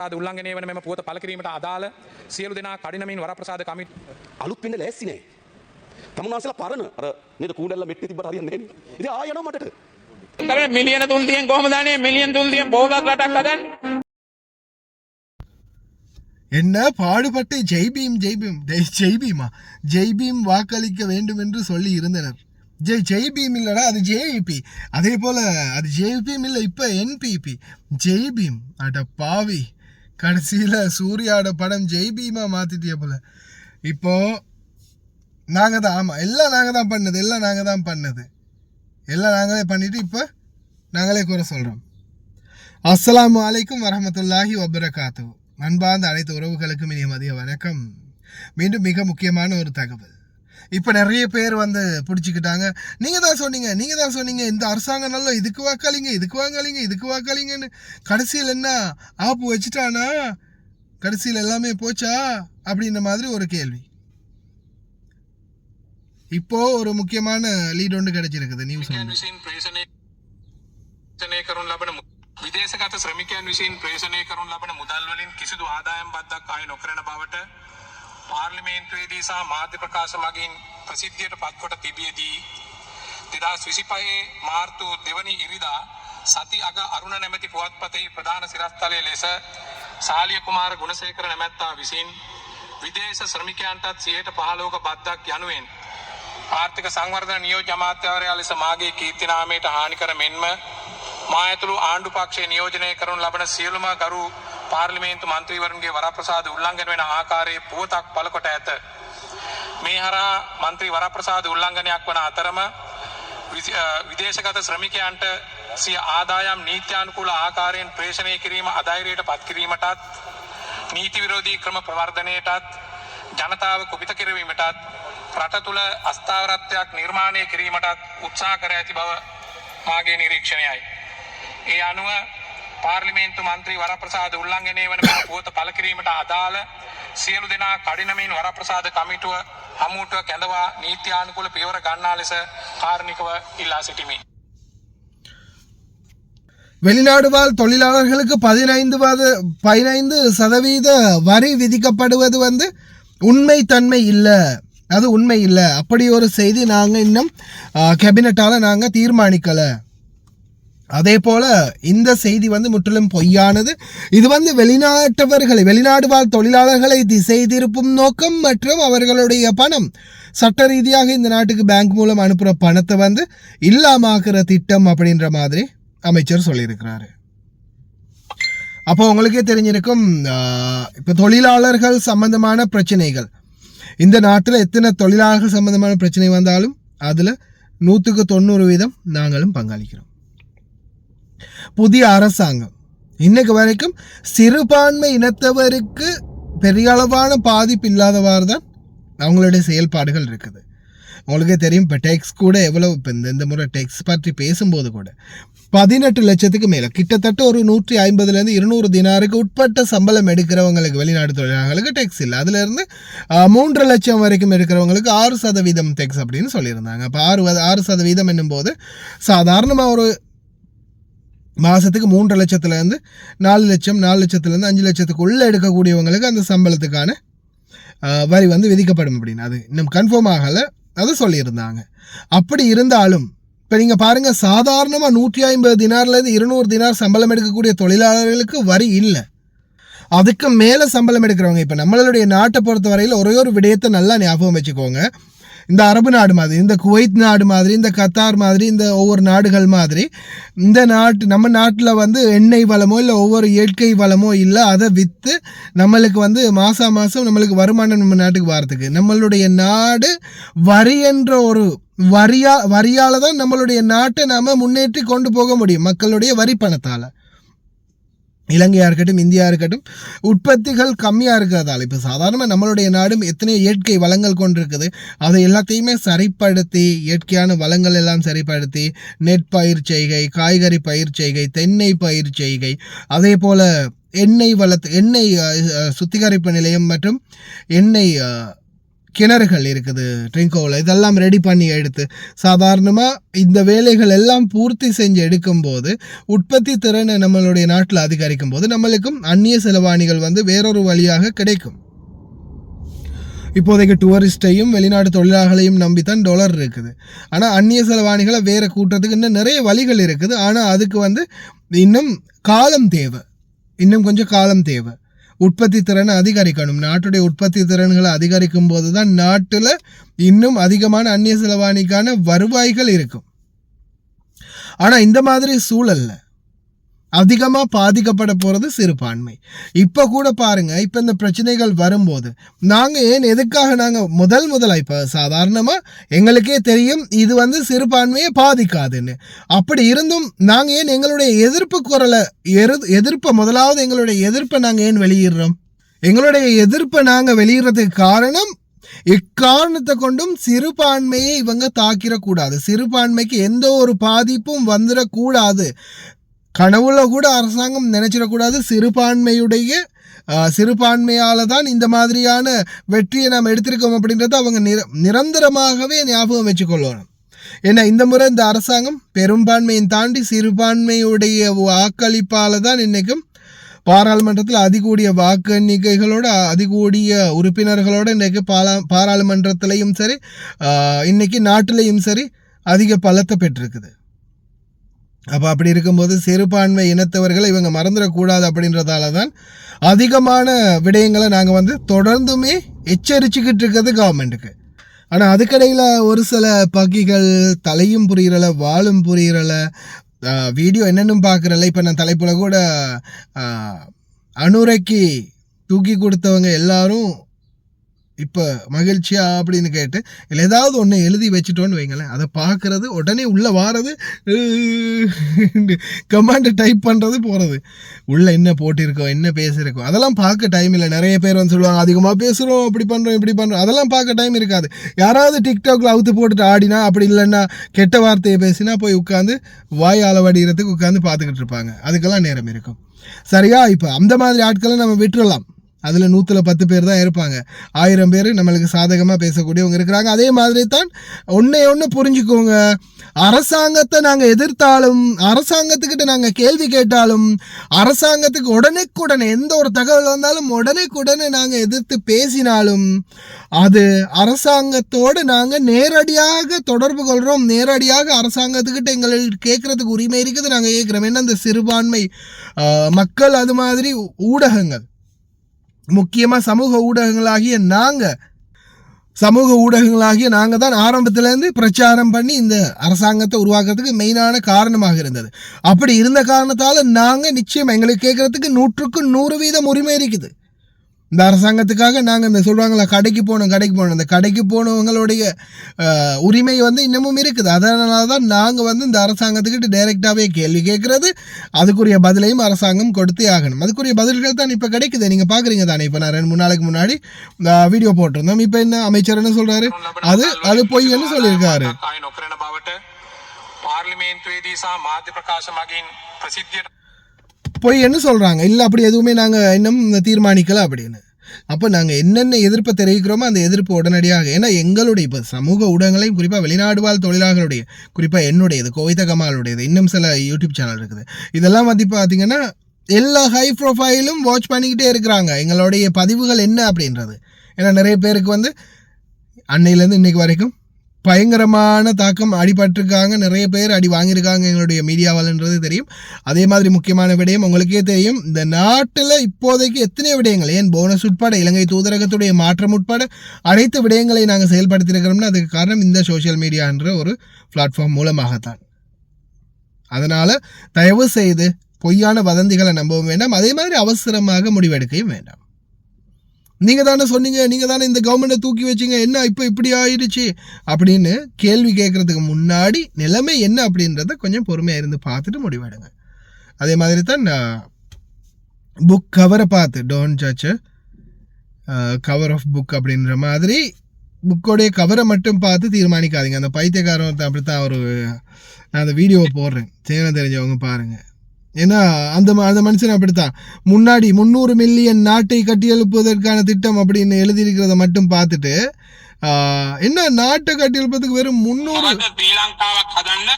උල්ලංඝනය වන මෙම පුවත පළ කිරීමට අදාළ සියලු දෙනා කඩිනමින් වරප්‍රසාද කමිටු අලුත් වෙන්න ලෑස්ති නෑ. තමුන්නාන්සලා පරණ අර නේද කූඩල්ල මෙට්ටේ තිබ්බට හරියන්නේ නෑනේ. ඉතින් ආය යනවා මටට. කරන්නේ මිලියන 300න් කොහමද අනේ මිලියන 300න් බෝගක් රටක් හදන්නේ? என்ன பாடுபட்டு ஜெய்பீம் வாக்களிக்க வேண்டும் என்று சொல்லி இருந்தனர். ஜெய்பீம் இல்லடா, அது ஜேவிபி. அதே போல அது ஜேவிபியும் இல்லை, இப்போ என்பிபி ஜெய்பீம். அட பாவி, கடைசியில் சூர்யாவோட படம் ஜெய்பீமா மாத்திட்டிய போல. இப்போ நாங்கள் தான், ஆமாம், எல்லாம் நாங்கள் தான் பண்ணது, எல்லாம் நாங்களே பண்ணிட்டு இப்போ நாங்களே கூற சொல்கிறோம். அஸ்ஸலாமு அலைக்கும் வரஹ்மத்துல்லாஹி வபரகாத்து. அன்பார்ந்த அனைத்து உறவுகளுக்கும் இனிய மதிய வணக்கம். மீண்டும் மிக முக்கியமான ஒரு தகவல். இப்போ நிறைய பேர் வந்து பிடிச்சிக்கிட்டாங்க. நீங்கள் தான் சொன்னீங்க இந்த அரசாங்கம் நல்லா இதுக்கு வாக்களிங்கன்னு. கடைசியில் என்ன ஆப்பு வச்சுட்டானா, கடைசியில் எல்லாமே போச்சா அப்படின்ற மாதிரி ஒரு கேள்வி. இப்போ ஒரு முக்கியமான லீட் ஒன்று கிடைச்சிருக்குது நியூஸ். විදේශගත ශ්‍රමිකයන් විසින් ප්‍රේෂණය කරනු ලබන මුදල් වලින් කිසිදු ආදායම් බද්දක් ආය නොකරන බවට පාර්ලිමේන්තුවේදී සහ මාධ්‍ය ප්‍රකාශ මගින් ප්‍රසිද්ධියට පත්කොට තිබියදී 2025 මාර්තු 2 වෙනි ඉරිදා සති අග අරුණ නැමැති පුවත්පතේ ප්‍රධාන සිරස්තලයේ ලෙස සාලිය කුමාර ගුණසේකර නැමැත්තා විසින් විදේශ ශ්‍රමිකයන්ටත් 15%ක බද්දක් යනුවෙන් ආර්ථික සංවර්ධන නියෝජ්‍ය අමාත්‍යවරයා ලෙස මාගේ කීර්ති නාමයට හානි කර මෙන්ම මා ඇතුළු ආණ්ඩු පක්ෂයේ නියෝජනය කරනු ලබන සියලුම ගරු පාර්ලිමේන්තු මන්ත්‍රීවරුන්ගේ වරප්‍රසාද උල්ලංඝන වන ආකාරයේ පුවතක් පළකොට ඇත. මේ හරහා මන්ත්‍රී වරප්‍රසාද උල්ලංඝනයක් වන අතරම විදේශගත ශ්‍රමිකයන්ට සිය ආදායම් නීත්‍යානුකූල ආකාරයෙන් ප්‍රේෂණය කිරීම අධෛර්යයට පත් කිරීමටත් නීති විරෝධී ක්‍රම ප්‍රවර්ධනයටත් ජනතාව කුපිත කිරීමටත් රට තුළ අස්ථාවරත්වයක් නිර්මාණය කිරීමටත් උත්සාහ කර ඇති බව මාගේ නිරීක්ෂණයයි. ඒ අනුව පාර්ලිමේන්තු මන්ත්‍රී වරප්‍රසාද උල්ලංඝනය වන මෙම පුවත පළ කිරීමට අදාළ සියලු දෙනා කඩිනමින් වරප්‍රසාද කමිටුව හමුවටුව කැඳවා නීත්‍යානුකූල පියවර ගන්නා ලෙස කාරුණිකව ඉල්ලා සිටිමි. வெளிநாடு வாழ் தொழிலாளர்களுக்கு 15% வரி விதிக்கப்படுவது வந்து உண்மை இல்லை. அப்படி ஒரு செய்தி நாங்கள் இன்னும் கேபினட்டால் நாங்கள் தீர்மானிக்கலை. அதே போல் இந்த செய்தி வந்து முற்றிலும் பொய்யானது. இது வந்து வெளிநாடு வாழ் தொழிலாளர்களை திசை திருப்பும் நோக்கம் மற்றும் அவர்களுடைய பணம் சட்ட ரீதியாக இந்த நாட்டுக்கு பேங்க் மூலம் அனுப்புகிற பணத்தை வந்து இல்லாமாக்குற திட்டம் அப்படின்ற மாதிரி அமைச்சர் சொல்லியிருக்கிறாரு. அப்போ உங்களுக்கே தெரிஞ்சிருக்கும், இப்போ தொழிலாளர்கள் சம்பந்தமான பிரச்சனைகள், இந்த நாட்டில் எத்தனை தொழிலாளர்கள் சம்பந்தமான பிரச்சனை வந்தாலும் அதில் 100% நாங்களும் பங்களிக்கிறோம். புதிய அரசாங்கம் இன்னைக்கு வரைக்கும் சிறுபான்மை இனத்தவருக்கு பெரிய அளவான பாதிப்பு இல்லாதவாறு தான் அவங்களுடைய செயல்பாடுகள் இருக்குது. உங்களுக்கே தெரியும், இப்போ டேக்ஸ் கூட எவ்வளவு, இப்போ இந்த முறை டேக்ஸ் பற்றி பேசும்போது கூட 18 லட்சத்துக்கு மேலே, கிட்டத்தட்ட ஒரு 150 200 தினாருக்கு உட்பட்ட சம்பளம் எடுக்கிறவங்களுக்கு, வெளிநாடு தொழிலாளர்களுக்கு டேக்ஸ் இல்லை. அதுலேருந்து 3 லட்சம் வரைக்கும் இருக்கிறவங்களுக்கு 6% டேக்ஸ் அப்படின்னு சொல்லியிருந்தாங்க. அப்போ 6% என்னும்போது சாதாரணமாக ஒரு மாதத்துக்கு 3 லட்சத்துலேருந்து 4 லட்சம், 4 லட்சத்துலேருந்து 5 லட்சத்துக்குள்ளே எடுக்கக்கூடியவங்களுக்கு அந்த சம்பளத்துக்கான வரி வந்து விதிக்கப்படும் அப்படின்னு அது இன்னும் கன்ஃபார்ம் ஆகலை, அதை சொல்லியிருந்தாங்க. அப்படி இருந்தாலும் இப்போ நீங்கள் பாருங்கள், சாதாரணமாக 150 தினார்லேருந்து 200 தினார் சம்பளம் எடுக்கக்கூடிய தொழிலாளர்களுக்கு வரி இல்லை. அதுக்கு மேலே சம்பளம் எடுக்கிறவங்க, இப்போ நம்மளுடைய நாட்டை பொறுத்த வரையில் ஒரே ஒரு விடயத்தை நல்லா ஞாபகம் வச்சுக்கோங்க. இந்த அரபு நாடு மாதிரி, இந்த குவைத் நாடு மாதிரி, இந்த கத்தார் மாதிரி, இந்த ஒவ்வொரு நாடுகள் மாதிரி இந்த நம்ம நாட்டில் வந்து எண்ணெய் வளமோ இல்லை ஒவ்வொரு இயற்கை வளமோ இல்லை, அதை விற்று நம்மளுக்கு வந்து மாதம் நம்மளுக்கு வருமானம் நம்ம நாட்டுக்கு வரத்துக்கு நம்மளுடைய நாடு வரி என்ற ஒரு வரியால் தான் நம்மளுடைய நாட்டை நாம் முன்னேற்றி கொண்டு போக முடியும். மக்களுடைய வரி பணத்தால். இலங்கையாக இருக்கட்டும், இந்தியா இருக்கட்டும், உற்பத்திகள் கம்மியாக இருக்கிறதால இப்போ சாதாரணமாக நம்மளுடைய நாடும் எத்தனையோ இயற்கை வளங்கள் கொண்டிருக்குது. அதை எல்லாத்தையுமே சரிப்படுத்தி, இயற்கையான வளங்கள் எல்லாம் சரிப்படுத்தி, நெற்பயிர் செய்கை, காய்கறி பயிர் செய்கை, தென்னை பயிர் செய்கை, அதே போல் எண்ணெய் சுத்திகரிப்பு நிலையம் மற்றும் எண்ணெய் கிணறுகள் இருக்குது ட்ரிங்கோவில், இதெல்லாம் ரெடி பண்ணி எடுத்து சாதாரணமாக இந்த வேலைகள் எல்லாம் பூர்த்தி செஞ்சு எடுக்கும்போது உற்பத்தி திறனை நம்மளுடைய நாட்டில் அதிகரிக்கும் போது நம்மளுக்கும் அந்நிய செலவாணிகள் வந்து வேறொரு வழியாக கிடைக்கும். இப்போதைக்கு டூரிஸ்டையும் வெளிநாட்டு தொழிலாளர்களையும் நம்பித்தான் டாலர் இருக்குது. ஆனால் அந்நிய செலவாணிகளை வேறு கூட்டுறதுக்கு இன்னும் நிறைய வழிகள் இருக்குது. ஆனால் அதுக்கு வந்து இன்னும் காலம் தேவை, இன்னும் கொஞ்சம் காலம் தேவை. உற்பத்தி திறனை அதிகரிக்கணும். நாட்டுடைய உற்பத்தி திறன்களை அதிகரிக்கும் போது தான் நாட்டில் இன்னும் அதிகமான அந்நிய செலவாணிக்கான வருவாய்கள் இருக்கும். ஆனால் இந்த மாதிரி சூழல்ல அதிகமாக பாதிக்கப்பட போகிறது சிறுபான்மை. இப்போ கூட பாருங்க, இப்போ இந்த பிரச்சனைகள் வரும்போது நாங்கள் ஏன் எதுக்காக நாங்கள் முதலாக இப்போ சாதாரணமாக எங்களுக்கே தெரியும் இது வந்து சிறுபான்மையை பாதிக்காதுன்னு. அப்படி இருந்தும் நாங்கள் ஏன் எங்களுடைய எதிர்ப்பு குரலை முதலாவது எங்களுடைய எதிர்ப்பை நாங்கள் ஏன் வெளியிடுறோம்? எங்களுடைய எதிர்ப்பை நாங்கள் வெளியிடுறதுக்கு காரணம், இக்காரணத்தை கொண்டும் சிறுபான்மையை இவங்க தாக்கிடக்கூடாது, சிறுபான்மைக்கு எந்த ஒரு பாதிப்பும் வந்துடக்கூடாது. கனவுல கூட அரசாங்கம் நினைச்சிடக்கூடாது சிறுபான்மையால் தான் இந்த மாதிரியான வெற்றியை நாம் எடுத்திருக்கோம் அப்படின்றத அவங்க நிரந்தரமாகவே ஞாபகம் வச்சுக்கொள்ளணும். ஏன்னா இந்த முறை இந்த அரசாங்கம் பெரும்பான்மையை தாண்டி சிறுபான்மையுடைய வாக்களிப்பால் தான் இன்றைக்கும் பாராளுமன்றத்தில் அதிகூடிய வாக்கு எண்ணிக்கைகளோட அதிகூடிய உறுப்பினர்களோட இன்றைக்கு பாராளுமன்றத்திலையும் சரி இன்னைக்கு நாட்டிலையும் சரி அதிக பலத்தை பெற்றிருக்குது. அப்போ அப்படி இருக்கும்போது சிறுபான்மை இனத்தவர்களை இவங்க மறந்துடக்கூடாது அப்படின்றதால தான் அதிகமான விடயங்களை நாங்கள் வந்து தொடர்ந்துமே எச்சரிச்சுக்கிட்டு இருக்கிறது கவர்மெண்ட்டுக்கு. ஆனால் அதுக்கடையில் ஒரு சில பகிகள் தலையும் புரியலை வாழும் புரியலை, வீடியோ என்னென்னு பார்க்குறல. இப்போ நான் தலைப்பில் கூட அனுரைக்கு தூக்கி கொடுத்தவங்க எல்லாரும் இப்போ மகிழ்ச்சியா அப்படின்னு கேட்டு இல்லை ஏதாவது ஒன்று எழுதி வச்சுட்டோன்னு வைங்களேன், அதை பார்க்குறது உடனே உள்ளே வாரது, கமாண்டை டைப் பண்ணுறது போகிறது, உள்ளே என்ன போட்டிருக்கோம் என்ன பேசியிருக்கோம் அதெல்லாம் பார்க்க டைம் இல்லை. நிறைய பேர் வந்து சொல்லுவாங்க அதிகமாக பேசுகிறோம் இப்படி பண்ணுறோம் இப்படி பண்ணுறோம், அதெல்லாம் பார்க்க டைம் இருக்காது. யாராவது டிக்டாக்ல அவுத்து போட்டுட்டு ஆடினா அப்படி இல்லைன்னா கெட்ட வார்த்தையை பேசினா போய் உட்காந்து வாய் அளவடிகிறதுக்கு உட்காந்து பார்த்துக்கிட்டு இருப்பாங்க, அதுக்கெல்லாம் நேரம் இருக்கும். சரியா? இப்போ அந்த மாதிரி ஆட்களை நம்ம விட்டுறலாம். அதில் 110 பேர் தான் இருப்பாங்க, 1000 பேர் நம்மளுக்கு சாதகமாக பேசக்கூடியவங்க இருக்கிறாங்க. அதே மாதிரி தான் ஒன்று புரிஞ்சுக்கோங்க, அரசாங்கத்தை நாங்கள் எதிர்த்தாலும் அரசாங்கத்துக்கிட்ட நாங்கள் கேள்வி கேட்டாலும் அரசாங்கத்துக்கு உடனே எந்த ஒரு தகவல் வந்தாலும் உடனே நாங்கள் எதிர்த்து பேசினாலும் அது அரசாங்கத்தோடு நாங்கள் நேரடியாக தொடர்பு கொள்கிறோம், நேரடியாக அரசாங்கத்துக்கிட்ட எங்களுக்கு கேட்குறதுக்கு உரிமை இருக்குது, நாங்கள் கேட்குறோம். ஏன்னா இந்த சிறுபான்மை மக்கள் அது மாதிரி ஊடகங்கள், முக்கியமாக சமூக ஊடகங்களாகிய நாங்கள் தான் ஆரம்பத்திலேருந்து பிரச்சாரம் பண்ணி இந்த அரசாங்கத்தை உருவாக்குறதுக்கு மெயினான காரணமாக இருந்தது. அப்படி இருந்த காரணத்தால் நாங்கள் நிச்சயம் எங்களுக்கு கேட்குறதுக்கு 100% உரிமை இருக்குது. இந்த அரசாங்கத்துக்காக நாங்கள் இந்த சொல்கிறாங்களா கடைக்கு போகணும் அந்த கடைக்கு போனவங்களுடைய உரிமை வந்து இன்னமும் இருக்குது. அதனால தான் நாங்கள் வந்து இந்த அரசாங்கத்துக்கிட்ட டைரெக்டாகவே கேள்வி கேட்குறது, அதுக்குரிய பதிலையும் அரசாங்கம் கொடுத்தே ஆகணும். அதுக்குரிய பதில்கள் தான் இப்போ கிடைக்குது, நீங்கள் பார்க்குறீங்க தானே. இப்போ நான் 2-3 நாளைக்கு முன்னாடி வீடியோ போட்டிருந்தோம். இப்போ என்ன அமைச்சர் என்ன சொல்கிறாரு, அது பொய்ன்னு சொல்லியிருக்காரு. போய் என்ன சொல்கிறாங்க, இல்லை அப்படி எதுவுமே நாங்கள் இன்னும் தீர்மானிக்கலை அப்படின்னு. அப்போ நாங்கள் என்னென்ன எதிர்ப்பை தெரிவிக்கிறோமோ அந்த எதிர்ப்பு உடனடியாக, ஏன்னா எங்களுடைய இப்போ சமூக ஊடகங்களையும் குறிப்பாக வெளிநாடு வாழ் தொழிலாளர்களுடைய, குறிப்பாக என்னுடையது கோவித கமாலுடையது, இன்னும் சில யூடியூப் சேனல் இருக்குது, இதெல்லாம் வந்து பார்த்தீங்கன்னா எல்லா ஹை ப்ரொஃபைலும் வாட்ச் பண்ணிக்கிட்டே இருக்கிறாங்க எங்களுடைய பதிவுகள் என்ன அப்படின்றது. ஏன்னா நிறைய பேருக்கு வந்து அன்னையிலேருந்து இன்றைக்கு வரைக்கும் பயங்கரமான தாக்கம் அடிபட்டிருக்காங்க, நிறைய பேர் அடி வாங்கியிருக்காங்க எங்களுடைய மீடியாவால்ன்றது தெரியும். அதே மாதிரி முக்கியமான விடயம் உங்களுக்கே தெரியும், இந்த நாட்டில் இப்போதைக்கு எத்தனை விடயங்கள், ஏன் போனஸ் உட்பட இலங்கை தூதரகத்துடைய மாற்றம் உட்பட அனைத்து விடயங்களை நாங்கள் செயல்படுத்தியிருக்கிறோம்னா அதுக்கு காரணம் இந்த சோஷியல் மீடியான்ற ஒரு பிளாட்ஃபார்ம் மூலமாகத்தான். அதனால் தயவு செய்து பொய்யான வதந்திகளை நம்பவும் வேண்டாம், அதே மாதிரி அவசரமாக முடிவெடுக்கையும் வேண்டாம். நீங்கள் தானே சொன்னீங்க, நீங்கள் தானே இந்த கவர்மெண்ட்டை தூக்கி வச்சிங்க, என்ன இப்போ இப்படி ஆயிடுச்சு அப்படின்னு கேள்வி கேட்குறதுக்கு முன்னாடி நிலைமை என்ன அப்படின்றத கொஞ்சம் பொறுமையாக இருந்து பார்த்துட்டு முடிவெடுங்க. அதே மாதிரி தான் புக் கவரை பார்த்து don't judge cover of book அப்படின்ற மாதிரி புக்கோடைய கவரை மட்டும் பார்த்து தீர்மானிக்காதீங்க. அந்த பைத்தியக்காரன் அப்படித்தான் நான் அந்த வீடியோவை போடுறேன், சேனல் தெரிஞ்சவங்க பாருங்கள். ஏன்னா அந்த மனுஷன் அப்படித்தான் முன்னாடி 300 மில்லியன் நாட்டை கட்டியெழுப்புவதற்கான திட்டம் அப்படின்னு எழுதியிருக்கிறத மட்டும் பார்த்துட்டு என்ன நாட்டை கட்டியெழுப்பதுக்கு வெறும் 300 ශ්‍රී ලංකාවක් හදන්න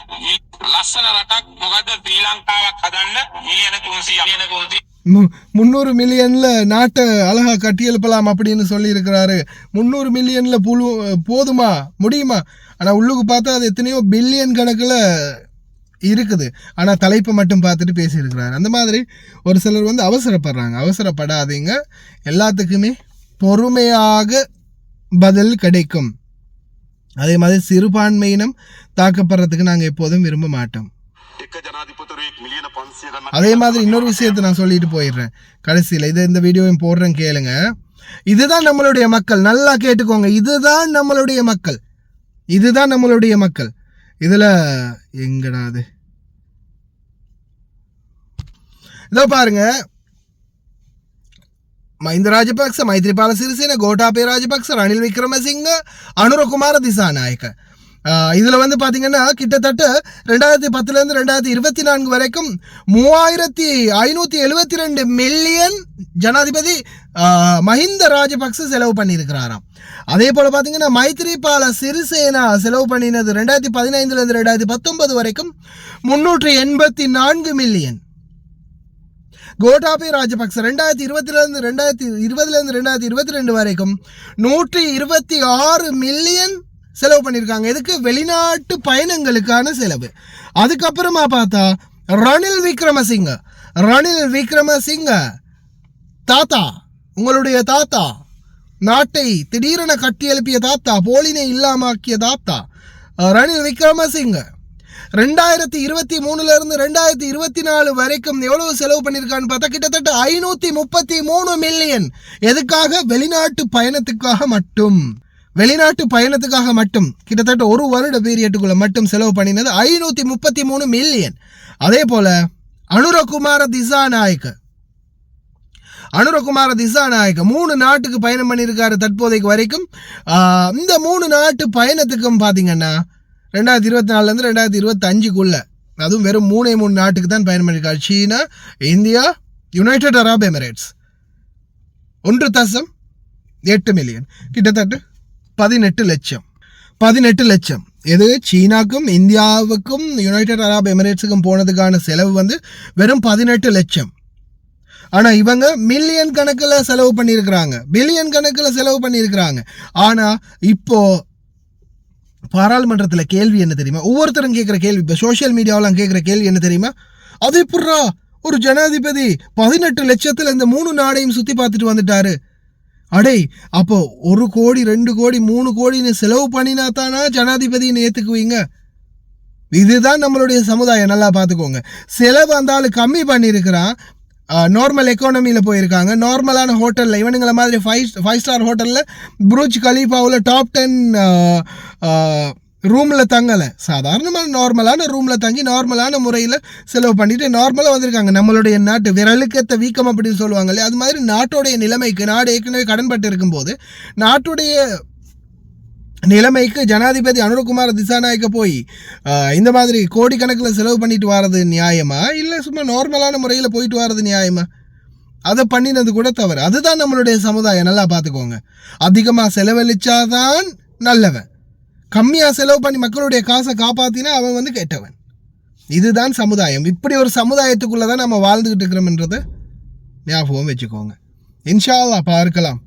ලස්සන රටක් මොකද්ද ශ්‍රී ලංකාවක් හදන්න මිලියන 300 மில்லியன்ல நாட்டை அழகா கட்டியெழுப்பலாம் அப்படின்னு சொல்லி இருக்கிறாரு. 300 மில்லியன்ல போதுமா, முடியுமா? ஆனா உள்ளுக்கு பார்த்தா அது எத்தனையோ பில்லியன் கணக்குல இருக்குது. ஆனா தலைப்பை மட்டும் பார்த்துட்டு பேசியிருக்கிறாரு. அந்த மாதிரி ஒரு சிலர் வந்து அவசரப்படுறாங்க. அவசரப்படாதீங்க, எல்லாத்துக்குமே பொறுமையாக பதில் கிடைக்கும். அதே மாதிரி சிறுபான்மையினம் தாக்கப்படுறதுக்கு நாங்கள் எப்போதும் விரும்ப மாட்டோம். அதே மாதிரி இன்னொரு விஷயத்தை நான் சொல்லிட்டு போயிடுறேன் கடைசியில். இந்த வீடியோவையும் போடுறேன், கேளுங்க. இதுதான் நம்மளுடைய மக்கள், நல்லா கேட்டுக்கோங்க. இதுதான் நம்மளுடைய மக்கள், இதுதான் நம்மளுடைய மக்கள். இதில் எங்கடா அது, இதோ பாருங்க. மஹிந்த ராஜபக்ச, மைத்ரிபால சிறிசேன, கோட்டாபய ராஜபக்ச, ரணில் விக்ரமசிங்க, அனுரகுமார திசாநாயக்க. இதில் வந்து பார்த்தீங்கன்னா கிட்டத்தட்ட 2010 2024 வரைக்கும் 3572 மில்லியன் ஜனாதிபதி மஹிந்த ராஜபக்ச செலவு பண்ணியிருக்கிறாராம். அதே போல் பார்த்தீங்கன்னா மைத்ரிபால சிறிசேனா செலவு பண்ணினது 2015 2019 வரைக்கும் 384 மில்லியன். கோட்டாபய ராஜபக்ச 2020 2022 வரைக்கும் 126 மில்லியன் செலவு பண்ணியிருக்காங்க. இதுக்கு வெளிநாட்டு பயணங்களுக்கான செலவு. அதுக்கப்புறமா பார்த்தா ரணில் விக்ரமசிங்க தாத்தா, உங்களுடைய தாத்தா, நாட்டை திடீரென கட்டி எழுப்பிய தாத்தா, போலினை இல்லாமாக்கிய தாத்தா ரணில் விக்ரமசிங்க 2023 2024 வரைக்கும் எவ்வளவு செலவு பண்ணியிருக்கான்னு பார்த்தா கிட்டத்தட்ட 533 மில்லியன். எதுக்காக? வெளிநாட்டு பயணத்துக்காக மட்டும் கிட்டத்தட்ட ஒரு வருட பீரியட்டுக்குள்ள மட்டும் செலவு பண்ணினது 533 மில்லியன். அதே போல அனுரகுமார திசாநாயக்க 3 நாட்டுக்கு பயணம் பண்ணியிருக்காரு தற்போதைக்கு வரைக்கும். இந்த 3 நாட்டு பயணத்துக்கும் பார்த்தீங்கன்னா 2024 2025 அதுவும் வெறும் 3 நாட்டுக்கு தான் பயணம் பண்ணியிருக்காரு. சீனா, India, United Arab Emirates. 1.8 million, கிட்டத்தட்ட 18 லட்சம். எது சீனாக்கும் இந்தியாவுக்கும் யுனைடெட் அரப் எமிரேட்ஸுக்கும் போனதுக்கான செலவு வந்து வெறும் 18 லட்சம். ஆனால் இவங்க மில்லியன் கணக்கில் செலவு பண்ணியிருக்கிறாங்க, பில்லியன் கணக்கில் செலவு பண்ணியிருக்கிறாங்க. ஆனால் இப்போ பாராளுமன்றத்தில் கேள்வி என்ன தெரியுமா? ஒவ்வொருத்தரும் கேட்குற கேள்வி, இப்போ சோஷியல் மீடியாவெலாம் கேட்குற கேள்வி என்ன தெரியுமா? அது எப்படா ஒரு ஜனாதிபதி 18 லட்சத்தில் இந்த 3 நாடையும் சுற்றி பார்த்துட்டு வந்துட்டாரு. அடே, அப்போ 1 கோடி 2 கோடி 3 கோடின்னு செலவு பண்ணினா தானா ஜனாதிபதின்னு ஏற்றுக்குவீங்க? இதுதான் நம்மளுடைய சமுதாயம், நல்லா பார்த்துக்கோங்க. செலவு அந்த ஆள் கம்மி பண்ணியிருக்கிறான், நார்மல் எக்கானமியில் போயிருக்காங்க, நார்மலான ஹோட்டலில், இவனுங்களை மாதிரி 5 ஸ்டார் ஹோட்டலில் புருஜ் கலீஃபாவில் டாப் 10 ரூமில் தங்கலை, சாதாரணமான நார்மலான ரூமில் தங்கி நார்மலான முறையில் செலவு பண்ணிட்டு நார்மலாக வந்திருக்காங்க. நம்மளுடைய நாட்டு விரலுக்கேற்ற வீக்கம் அப்படின்னு சொல்லுவாங்க இல்லையா, அது மாதிரி நாட்டுடைய நிலைமைக்கு, நாடு ஏற்கனவே கடன்பட்டு இருக்கும்போது நாட்டுடைய நிலைமைக்கு ஜனாதிபதி அனுரகுமார திசாநாயக்க போய் இந்த மாதிரி கோடிக்கணக்கில் செலவு பண்ணிட்டு வர்றது நியாயமா, இல்லை சும்மா நார்மலான முறையில் போயிட்டு வர்றது நியாயமா? அதை பண்ணினது கூட தவறு. அதுதான் நம்மளுடைய சமுதாயம், நல்லா பார்த்துக்கோங்க. அதிகமாக செலவழிச்சாதான் நல்லவன், கம்மியாக செலவு பண்ணி மக்களுடைய காசை காப்பாற்றினா அவன் வந்து கெட்டவன். இதுதான் சமுதாயம். இப்படி ஒரு சமுதாயத்துக்குள்ளே தான் நம்ம வாழ்ந்துக்கிட்டு இருக்கிறோம்ன்றதை ஞாபகம் வச்சுக்கோங்க. இன்ஷா அல்லாஹ் பார்க்கலாம்.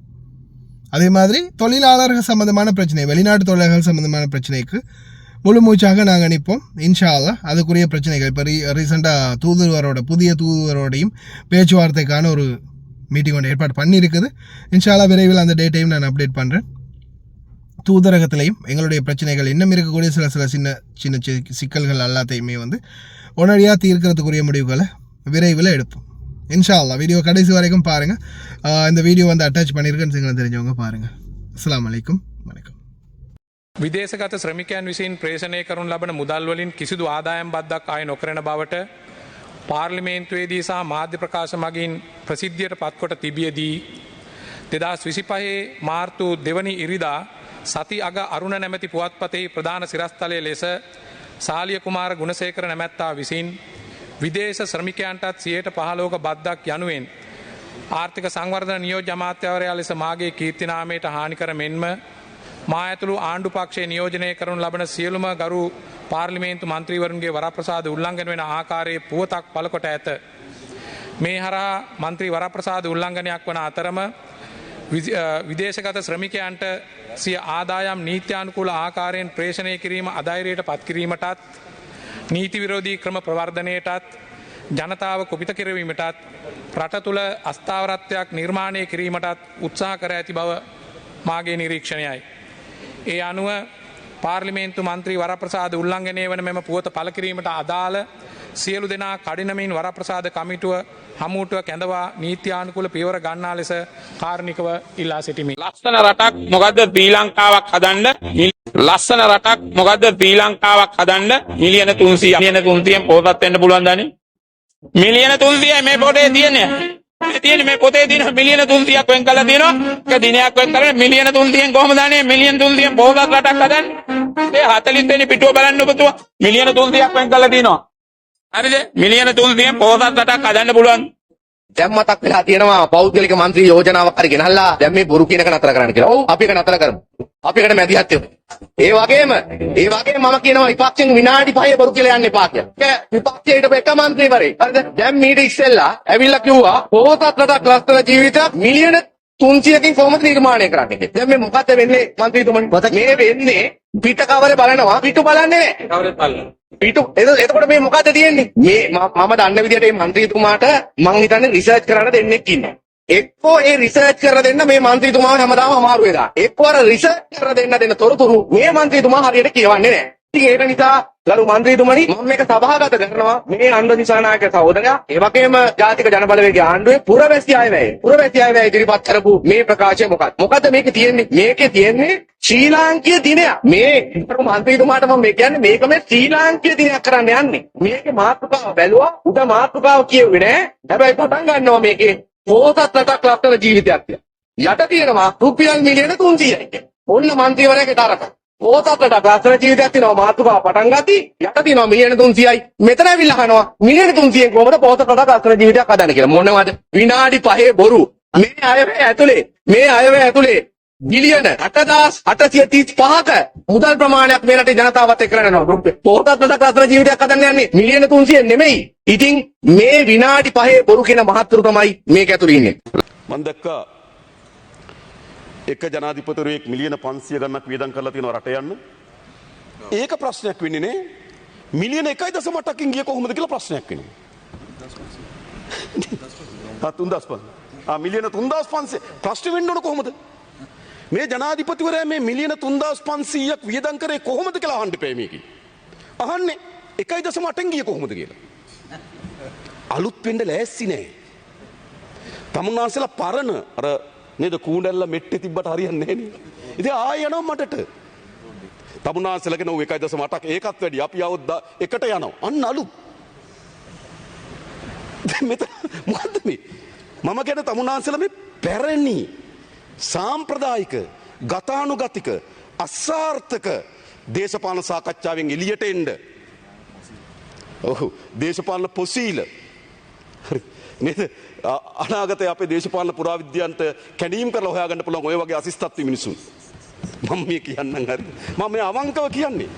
அதே மாதிரி தொழிலாளர்கள் சம்மந்தமான பிரச்சனை, வெளிநாட்டு தொழிலாளர்கள் சம்மந்தமான பிரச்சனைக்கு முழு மூச்சாக நாங்கள் நிற்போம் இன்ஷா அல்லாஹ். அதுக்குரிய பிரச்சனைகள் இப்போ ரீசெண்டாக புதிய தூதுவரோடையும் பேச்சுவார்த்தைக்கான ஒரு மீட்டிங் ஒன்று ஏற்பாடு பண்ணியிருக்குது. இன்ஷா அல்லாஹ் விரைவில் அந்த டேட்டையும் நான் அப்டேட் பண்ணுறேன். தூதரகத்திலையும் எங்களுடைய பிரச்சனைகள் இன்னும் இருக்கக்கூடிய சில சின்ன சிக்கல்கள் எல்லாத்தையுமே வந்து உடனடியாக தீர்க்கிறதுக்குரிய முடிவுகளை விரைவில் எடுப்போம் இன்ஷா அல்லாஹ். வீடியோ கடைசி வரைக்கும் பாருங்கள். இந்த வீடியோ வந்து அட்டாச் பண்ணியிருக்கேன்னு தெரிஞ்சவங்க பாருங்கள். அஸ்ஸலாமு அலைக்கும், வணக்கம். විදේශගත ශ්‍රමිකයන් විසින් ප්‍රේෂණය කරනු ලබන මුදල් වලින් කිසිදු ආදායම් බද්දක් ආය නොකරන බවට පාර්ලිමේන්තුවේදී සහ මාධ්‍ය ප්‍රකාශ මගින් ප්‍රසිද්ධියට පත්කොට තිබියදී 2025 මාර්තු 2 ඉරිදා සති අග අරුණ නැමැති පුවත්පතෙහි ප්‍රධාන සිරස්තලය ලෙස සාලිය කුමාර ගුණසේකර නැමැත්තා විසින් විදේශ ශ්‍රමිකයන්ටත් 15% බද්දක් යනුවෙන් ආර්ථික සංවර්ධන නියෝජ්‍ය අමාත්‍යවරයා ලෙස මාගේ කීර්තිනාමයට හානි කර මෙන්ම මා ඇතුළු ආණ්ඩු පක්ෂයේ නියෝජනය කරනු ලබන සියලුම ගරු පාර්ලිමේන්තු මන්ත්‍රීවරුන්ගේ වරප්‍රසාද උල්ලංඝන වෙන ආකාරයේ පුවතක් පළකොට ඇත. මේ හරහා මන්ත්‍රී වරප්‍රසාද උල්ලංඝනයක් වන අතරම විදේශගත ශ්‍රමිකයන්ට සිය ආදායම් නීත්‍යානුකූල ආකාරයෙන් ප්‍රේෂණය කිරීම අධෛර්යයට පත්කිරීමටත් නීති විරෝධී ක්‍රම ප්‍රවර්ධනයටත් ජනතාව කුපිත කිරවීමටත් රට තුළ අස්ථාවරත්වයක් නිර්මාණය කිරීමටත් උත්සාහ කර ඇති බව මාගේ නිරීක්ෂණයයි. ඒ අනුව පාර්ලිමේන්තු මන්ත්‍රී වරප්‍රසාද උල්ලංඝනය වන මෙම පුවත පළ කිරීමට අදාළ සියලු දෙනා කඩිනමින් වරප්‍රසාද කමිටුව හමුවටුව කැඳවා නීත්‍යානුකූල පියවර ගන්නා ලෙස කාර්මිකව ඉල්ලා සිටිමි. ලස්සන රටක් මොකද්ද ශ්‍රී ලංකාවක් හදන්න ලස්සන රටක් මොකද්ද ශ්‍රී ලංකාවක් හදන්න මිලියන 300 මිලියන 300න් පොතක් වෙන්න පුළුවන් දන්නේ මිලියන 300යි මේ පොතේ තියෙන්නේ මේ පොතේ තියෙන මිලියන 300ක් වෙන් කරලා තියෙනවා එක දිනයක් වෙන් කරලා මිලියන 300න් කොහමද දන්නේ මිලියන 300න් පොතක් රටක් හදන්නේ ඒ 40 වෙනි පිටුව බලන්න ඔබතුමා මිලියන 300ක් වෙන් කරලා තියෙනවා හරිද මිලියන 300න් පොතක් රටක් හදන්න පුළුවන් දැන් මතක් වෙලා තියෙනවා පෞද්ගලික മന്ത്രി යෝජනාවක් හරි ගෙනල්ලා දැන් මේ බොරු කියන එක නතර කරන්න කියලා. ඔව් අපි ඒක නතර කරමු. අපි ඒකට මැදිහත් වෙමු. ඒ වගේම මම කියනවා විපක්ෂෙන් විනාඩි 5 බොරු කියලා යන්න එපා කියලා. ඒක විපක්ෂයට එක മന്ത്രിවරේ. හරිද? දැන් මීට ඉස්සෙල්ලා ඇවිල්ලා කිව්වා පොහොසත් රටක් ලස්සන ජීවිතයක් මිලියන 300කින් කොහොමද නිර්මාණය කරන්නේ. දැන් මේ මොකද්ද වෙන්නේ മന്ത്രിතුමනි? මේ වෙන්නේ පිට කවරේ බලනවා පිටු බලන්නේ නැහැ. කවුරුත් බලන්න පිටු එතකොට මේ මොකද්ද තියෙන්නේ මේ මම දන්න විදිහට මේ മന്ത്രിතුමාට මං හිතන්නේ රිසර්ච් කරන්න දෙන්නෙක් ඉන්නවා එක්කෝ ඒ රිසර්ච් කරලා දෙන්න මේ മന്ത്രിතුමාව හැමදාම අමාරු වෙලා එක්කෝ අර රිසර්ච් කරලා දෙන්න තොරතුරු මේ මන්ත්‍රීතුමා හරියට කියවන්නේ නැහැ. ඉතින් ඒක නිසා ගරු මන්ත්‍රීතුමනි මම මේක සභාගත කරනවා මේ අන්ද දිසානායක සහෝදරයා ඒ වගේම ජාතික ජනබලවේගයේ ආණ්ඩුවේ පුරවැසි අයවැය ඉදිරිපත් කරපු මේ ප්‍රකාශය මොකක්ද මේකේ තියෙන්නේ? මේකේ තියෙන්නේ ශ්‍රී ලාංකීය දිනයක්. මේ මන්ත්‍රීතුමාට මම කියන්නේ මේක මේ ශ්‍රී ලාංකීය දිනයක් කරන්න යන්නේ. මේකේ මාතෘකාව බැලුවා උඩ මාතෘකාව කියෙන්නේ නැහැ. හැබැයි පටන් ගන්නවා මේකේ පොහොසත් රටක් ලස්සන ජීවිතයක් කියලා. යට තියෙනවා රුපියල් මිලියන 300යි. ඔන්න මන්ත්‍රීවරයාගේ තරක. පොහොසත් රටක් ලස්සන ජීවිතයක් තියෙනවා මාතෘකාව පටන් ගත්තී. යට තියෙනවා මිලියන 300යි. මෙතන ඇවිල්ලා අහනවා මිලියන 300ෙන් කොහොමද පොහොසත් රටක් ලස්සන ජීවිතයක් හදන්නේ කියලා. මොනවද? විනාඩි 5 බොරු. මේ අයවැය ඇතුලේ බිලියන 8835ක මුදල් ප්‍රමාණයක් මේ රටේ ජනතාවත් එක්ක කරනවා. පොහොසත් රටක් ලස්සන ජීවිතයක් හදන්න යන්නේ මිලියන 300 නෙමෙයි. ඉතින් මේ විනාඩි 5 බොරු කියන මහත්තුරු තමයි මේක ඇතුළේ ඉන්නේ. මම දැක්කා එක ජනාධිපතිවරයෙක් මිලියන 500 ගණනක් වියදම් කරලා තියෙනවා රට යන්න. ඒක ප්‍රශ්නයක් වෙන්නේ නේ. මිලියන 1.8කින් ගියේ කොහොමද කියලා ප්‍රශ්නයක් වෙන්නේ. 3500. මිලියන 3500 ප්‍රශ්න වෙන්න ඕන කොහොමද? මේ ජනාධිපතිවරයා මේ මිලියන 3500ක් වියදම් කරේ කොහොමද කියලා අහන්න එපා මේකේ. අහන්නේ 1.8න් ගියේ කොහොමද කියලා. අලුත් වෙන්න ලෑස්ති නෑ. තමුන්නාන්සලා පරණ අර නේද කූඩැල්ල මෙට්ටේ තිබ්බට හරියන්නේ නැහැ නේ. ඉතින් ආයෙ යනවා මටට. තමුන්නාන්සලාගෙන 1.8ක් ඒකත් වැඩි. අපි આવොත් එකට යනවා. අන්න අලුත්. මෙතන මොකද්ද මේ? මම කියන තමුන්නාන්සලා මේ පැරණි සාම්ප්‍රදායික ගතානුගතික අසාර්ථක දේශපාලන සාකච්ඡාවෙන් එළියට එන්න. ඔව් දේශපාලන පොසීල නේද අනාගතයේ අපේ දේශපාලන පුරාවිද්‍යාන්ත කැණීම් කරලා හොයාගන්න පුළුවන් ඔය වගේ අසිස්තත්ව මිනිසුන් මම මේ කියන්නම් හරි මම මේ අවංකව කියන්නේ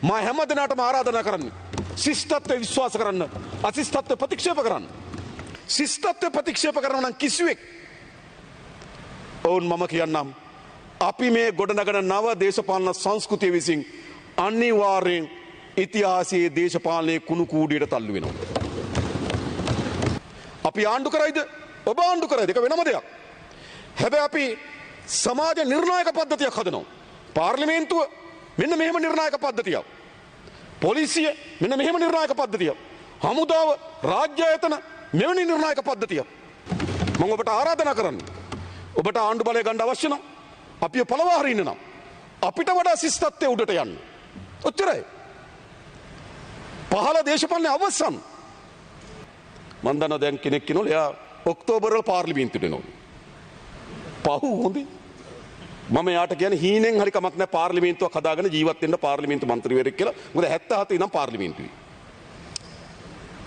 මම හැමදෙනාටම ආරාධනා කරන්නේ ශිෂ්ටත්වයේ විශ්වාස කරන්න අසිස්තත්වයේ ප්‍රතික්ෂේප කරන්න ශිෂ්ටත්වයේ ප්‍රතික්ෂේප කරනවා නම් කිසිවෙක් ඔවුන් මම කියන්නම් අපි මේ ගොඩනගන නව දේශපාලන සංස්කෘතිය විසින් අනිවාර්යෙන් ඉතිහාසයේ දේශපාලනයේ කුණු කූඩියට තල්ලු වෙනවා. අපි ආණ්ඩු කරයිද? ඔබ ආණ්ඩු කරයිද? ඒක වෙනම දෙයක්. හැබැයි අපි සමාජ නිර්ණායක පද්ධතියක් හදනවා. පාර්ලිමේන්තුව මෙන්න මෙහෙම නිර්ණායක පද්ධතියක්. පොලිසිය මෙන්න මෙහෙම නිර්ණායක පද්ධතියක්. හමුදාව රාජ්‍ය ආයතන මෙවැනි නිර්ණායක පද්ධතියක්. මම ඔබට ආරාධනා කරන්නේ. ඔබට ආණ්ඩු බලය ගන්න අවශ්‍ය නම් අපිව පළවා හරින්න නම් අපිට වඩා ශිෂ්ටත්වයේ උඩට යන්න. ඔච්චරයි. පහළ දේශපාලනේ අවසන්. මන් දන්නවා දැන් කෙනෙක් කෙනෝල එයා ඔක්තෝබර් වල පාර්ලිමේන්තුවට එනවා. පහු හොඳේ. මම යාට කියන්නේ හීනෙන් හරි කමක් නැහැ පාර්ලිමේන්තුවක් හදාගෙන ජීවත් වෙන්න පාර්ලිමේන්තු මන්ත්‍රීවරයෙක් කියලා. මොකද 77 ඉඳන් පාර්ලිමේන්තුවේ.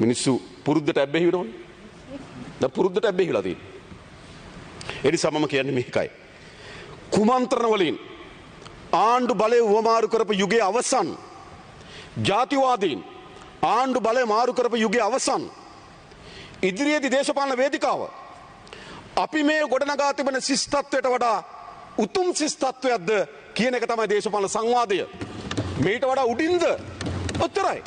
මිනිස්සු පුරුද්දට ඇබ්බැහි වෙනවනේ. දැන් පුරුද්දට ඇබ්බැහි වෙලා තියෙනවා. ඒ නිසා මම කියන්නේ මේකයි. කුමන්ත්‍රණ වලින් ආණ්ඩු බලය වුවමාරු කරපු යුගයේ අවසන්. ජාතිවාදීන් ආණ්ඩු බලය මාරු කරපු යුගයේ අවසන්. ඉදිරියේදී දේශපාලන වේදිකාව අපි මේ ගොඩනගා තිබෙන ශිෂ්ටත්වයට වඩා උතුම් ශිෂ්ටත්වයක්ද කියන එක තමයි දේශපාලන සංවාදය. මේට වඩා උඩින්ද? ඔච්චරයි.